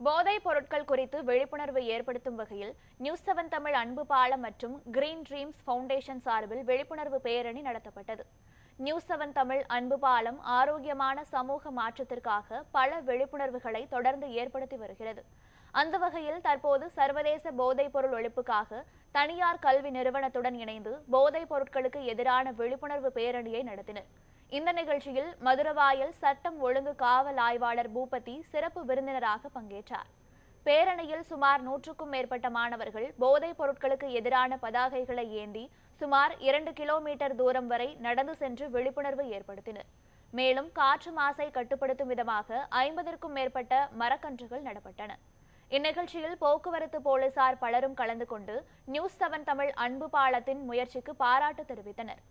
போதைப் பொருட்கள் குறித்து விழிப்புணர்வு ஏற்படுத்தும் வகையில் நியூஸ் 7 தமிழ் அன்பு பாலம் மற்றும் கிரீன் ட்ரீம்ஸ் ஃபவுண்டேஷன் சார்பில் விழிப்புணர்வு பேரணி நடத்தப்பட்டது. நியூஸ் 7 தமிழ் அன்பு பாலம் ஆரோக்கியமான சமூக மாற்றத்திற்காக பல விழிப்புணர்வுகளை தொடர்ந்து ஏற்படுத்தி வருகிறது. அந்த வகையில் தற்போது சர்வதேச போதைப் பொருள் ஒழிப்புக்காக தனியார் கல்வி நிறுவனத்துடன் இணைந்து போதைப் பொருட்களுக்கு எதிரான விழிப்புணர்வு பேரணியை நடத்தினர். இந்த நிகழ்ச்சியில் மதுரவாயல் சட்டம் ஒழுங்கு காவல் ஆய்வாளர் பூபதி சிறப்பு விருந்தினராக பங்கேற்றார். பேரணியில் சுமார் 100க்கும் மேற்பட்ட மாணவர்கள் போதைப் பொருட்களுக்கு எதிரான பதாகைகளை ஏந்தி சுமார் 2 கிலோமீட்டர் தூரம் வரை நடந்து சென்று விழிப்புணர்வு ஏற்படுத்தினர். மேலும் காற்று மாசை கட்டுப்படுத்தும் விதமாக 50க்கும் மேற்பட்ட மரக்கன்றுகள் நடப்பட்டன. இந்நிகழ்ச்சியில் போக்குவரத்து போலீசார் பலரும் கலந்து கொண்டு நியூஸ் 7 தமிழ் அன்பு பாலத்தின் முயற்சிக்கு பாராட்டு தெரிவித்தனர்.